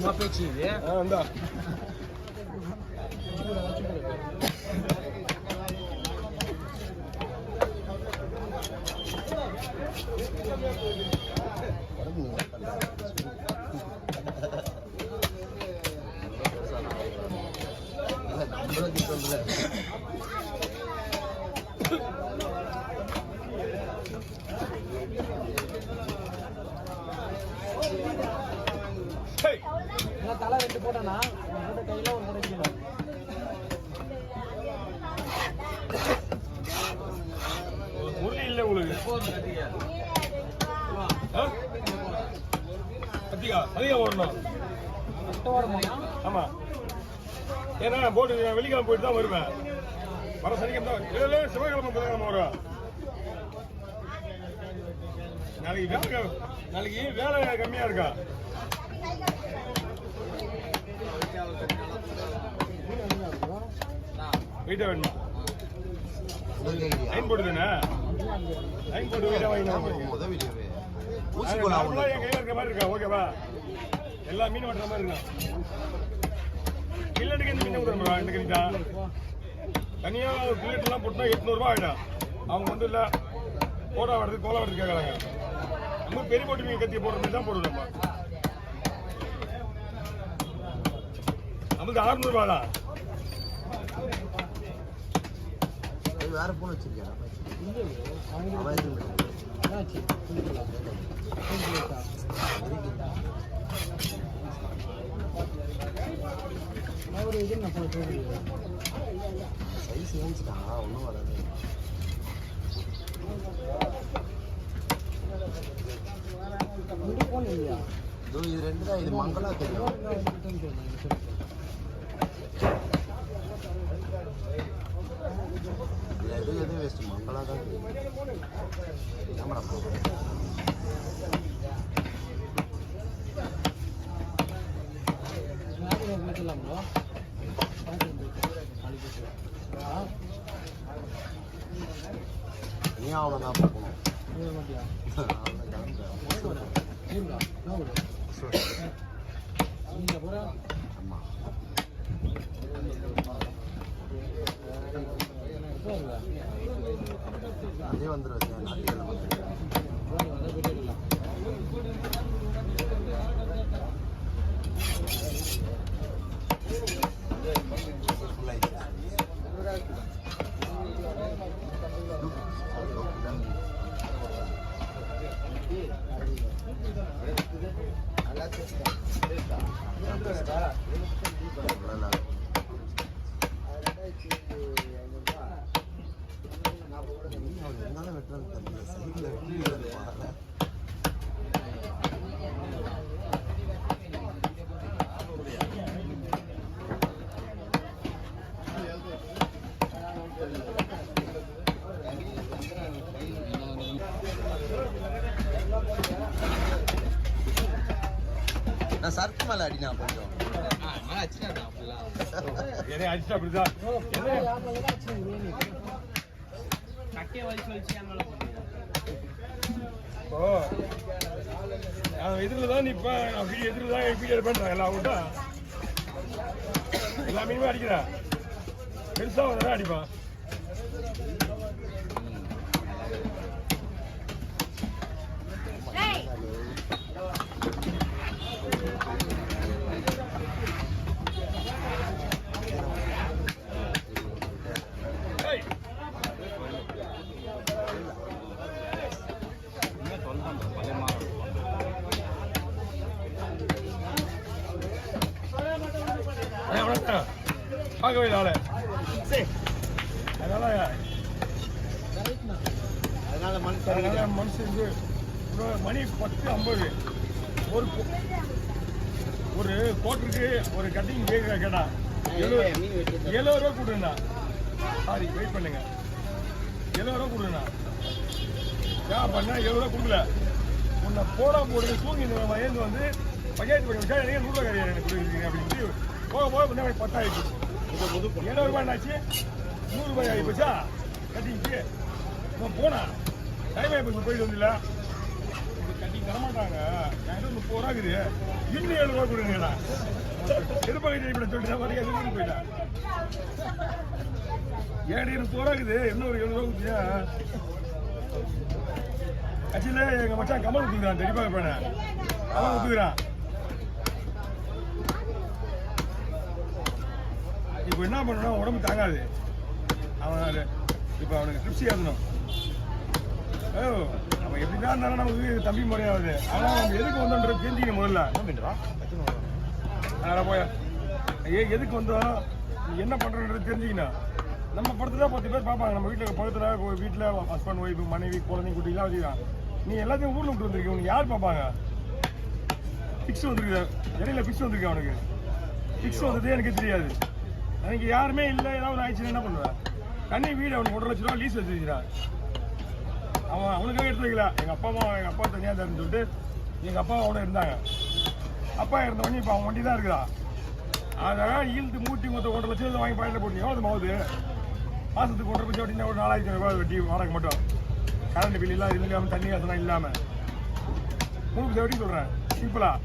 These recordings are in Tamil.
சும்மா பேச்சு இது இந்தா தலை ரெண்டு போட்டேன்னா கையில ஒரு முறைக்கணும் முரளி இல்லை உங்களுக்கு அதிகம் வரணும் ஆமா ஏன்னா போட்டு வெள்ளிக்கிழமை போயிட்டு தான் வருவேன் வர சனிக்கிழமை தான் செவ்வாய்க்கிழமை புதன்கிழமை வரும் நாளைக்கு வேலை கம்மியா இருக்கா வீட்டை வேணுமா லைன் போட்டுதானே லைன் போட்டு வீட்டை வாங்கினா என் கையில் இருக்க மாதிரி இருக்கா ஓகேவா எல்லா மீன் வெட்டுற மாதிரி இருக்கா கில்லட்டுக்கு இந்த மீன் கொடுத்துருப்பா இந்த கறி தான் தனியாக கில்லட்டுலாம் போட்டா 800 ரூபா ஆகிடும் அவங்க வந்து இல்லை கோலா வரது கேட்கறாங்க நம்ம பெரிய போட்டு மீன் கத்தி போடுற மாதிரி தான் போடுவோம் நம்மளுக்கு 600 ரூபா தான் வேற போன் வச்சிருக்கியா சைஸ் ஏஞ்சிட்டா ஒன்றும் வராது இது ரெண்டு தான் இது மங்களா தெரியும் எது வேஸ்ட் மங்களா தான் கேமரா நீ அவ்வளோதான் போகணும் ஆமாம் அதே வந்துடும் என்னால வெட்டுறது தெரியல சைட்ல நான் சர்க்கு மேல அடினா கொஞ்சம் அடிச்சா அப்படிதான் எதிரில்தான் இப்ப எதிரில்தான் வீடியோ பண்றேன் எல்லாம் அவங்கள்ட்ட எல்லா மீனுமே அடிக்கிறேன் பெருசா வந்தா அடிப்பான் பார்க்கவே இல்லை அதனால மனுஷனுக்கு மணி 10:50 ஒரு கோட்டருக்கு ஒரு கட்டிங் கேட்டா 70 ரூபா கொடுங்கண்ணா சாரி வெயிட் பண்ணுங்க 70 ரூபா கொடுங்கண்ணா ஏன் பண்ணா 70 ரூபா கொடுக்கல உன்னை போடுறது தூங்கி இந்த வயது வந்து பஞ்சாயத்து பண்ணி வச்சா எனக்கு 100 ரூபா கிடையாது எனக்கு கொடுக்குறீங்க அப்படின்னு போக முன்னே 10 ஆயிடுச்சு 70 ரூபாய் என்னாச்சு 100 ரூபாய் ஆகி போச்சா கட்டிங்க்கு போனா டைம் ஆகி போயிட்டு வந்துல தரமாட்டாங்க. என்கிட்ட 30 ரூபா இருக்குது. இன்னும் 7 ரூபா கொடுங்கடா. திருப்பதி இப்படி சொல்லிட்டு மாதிரி எதுவும் போயிட்டேன். ஏடி 30 ரூபா இருக்குது. இன்னும் ஒரு 7 ரூபா கொடுத்தியா? ஆக்சுவலி எங்க மச்சான் கமல் ஊத்துக்கிறான். தெரியப்பா இருப்பானே அவன் ஊத்துக்கிறான். இப்போ என்ன பண்ணணும், உடம்பு தாங்காது. அவன் இப்போ அவனுக்கு ட்ரிப்ஸி ஏற்றணும். அவன் எப்படி தான் இருந்தாலும் நமக்கு தம்பி முறையாகுது. ஆனால் நம்ம எதுக்கு வந்தோன்றது தெரிஞ்சுக்கணும் முதல்ல. அதனால் போய் எதுக்கு வந்தோம், நீ என்ன பண்ணுறன்றது தெரிஞ்சுக்கணும். நம்ம படத்தை தான் 10 பேர் பார்ப்பாங்க. நம்ம வீட்டில் பக்கத்தில் வீட்டில் ஹஸ்பண்ட் ஒய்ஃபு மனைவி குழந்தைங்க குட்டிலாம் வச்சுக்கலாம். நீ எல்லாத்தையும் ஊரில் விட்டு வந்திருக்க, உனக்கு யார் பார்ப்பாங்க? ஃபிக்ஸ் வந்துருக்கு, இடையில ஃபிக்ஸ் வந்துருக்கு. அவனுக்கு ஃபிக்ஸ் வந்ததே எனக்கு தெரியாது. எனக்கு யாருமே இல்லை. ஏதாவது ஒரு ஆயிடுச்சுன்னா என்ன பண்ணுவேன்? தண்ணி வீடு அவனுக்கு 1.5 லட்ச ரூபா லீஸ் வச்சுருக்கிறான். அவன் அவனுக்காக எடுத்து வைக்கல. எங்கள் அப்பா தனியாக தருன்னு சொல்லிட்டு எங்கள் அப்பா அவனோட இருந்தாங்க. அப்பா இருந்தவொடனே இப்போ அவன் வண்டி தான் இருக்கிறான். அதனால் ஈழ்த்து மூட்டி மொத்தம் 1.5 லட்சம் வாங்கி பாயிண்டில் போட்டு எவ்வளோ மாவுது? மாதத்துக்கு 1.5 லட்சம் வட்டினா ஒரு 4,000 ரூபாய் வட்டி வாடகை மட்டும். கரண்ட் பில் இல்லாமல் இல்லாமல் தண்ணி காசுலாம் இல்லாமல் 3 லட்சம் வட்டி சொல்கிறேன். சிம்பிளாக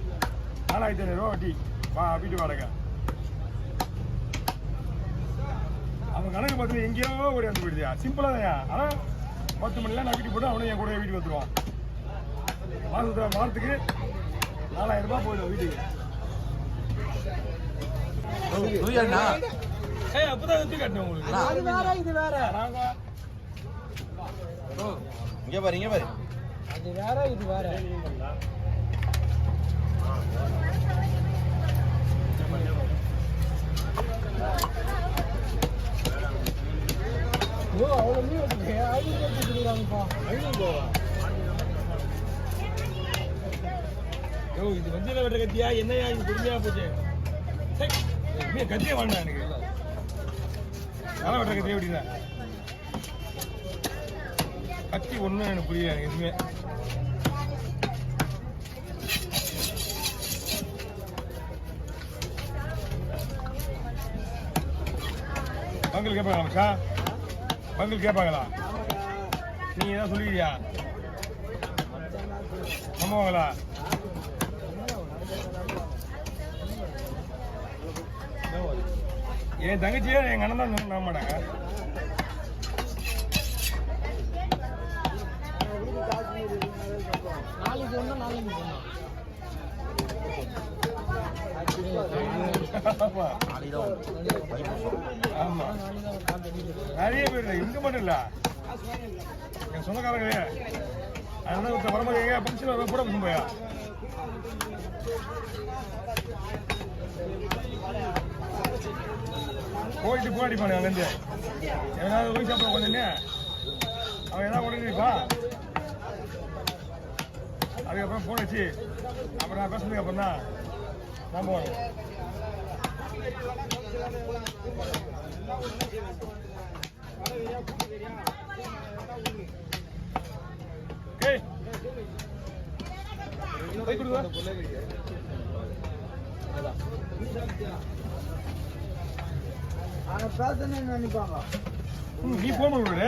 4,500 ரூபா வட்டி வீட்டு வாடகை. அவன் கணக்கு பார்த்து எங்கேயோ ஓடி வந்து போயிடுதியா? சிம்பிளாக தான். ஆனால் 10 மணிலாம் நான் வீட்டுக்கு போட்டு அவனும் என் கூட வீட்டுக்கு வந்துடுவான். வாரத்துக்கு 4,000 ரூபாய் போயிடும் வீட்டுக்கு. அப்பதான் எடுத்து காட்டணும் உங்களுக்கு. இது வேற இங்க பாரு, இங்க பாரு. அது வேற, இது வேற. அவ்வளோ மீன் இருக்கு. 500 கொடுக்குறாங்கப்பா. 500 இது வஞ்சில வெட்ட கத்தியா? என்னையா இது கொடுமையா போச்சு? கத்தியே வேண்டாம் எனக்கு. நல்லா வெட்ட கத்தியா எப்படின்னா கத்தி ஒன்றும் எனக்கு புரியல. எனக்கு எதுவுமே பங்கல் கேட்பாங்களா மச்சா? பங்கல் கேட்பாங்களா? நீ ஏதாவது சொல்லுவியா? நம்புவாங்களா? என் தங்கச்சியே எங்க அண்ணன் தான் நம்ப மாட்டாங்க. நாளைக்கு ஒண்ணு நாளைக்கு ஒண்ணு. ஆமா, நிறைய பேர் இங்க மட்டும் இல்ல, என் சொந்தக்காரங்களே. அதனால வரும்போது எங்க ஃபங்க்ஷன் கூட போயா போயிட்டு போராடிப்பானு அங்கேருந்து எதாவது போய் சாப்பிட உட்காந்துன்னு அவன் எதாவது உடனேப்பா. அதுக்கப்புறம் ஃபோன் வச்சு அப்புறம் நான் பேசுனதுக்கு அப்புறம் தான் நான் போவேன். போய் கொடுங்க. அங்க பேசணும்னு நினைப்பாங்க. நீ போன் பண்ண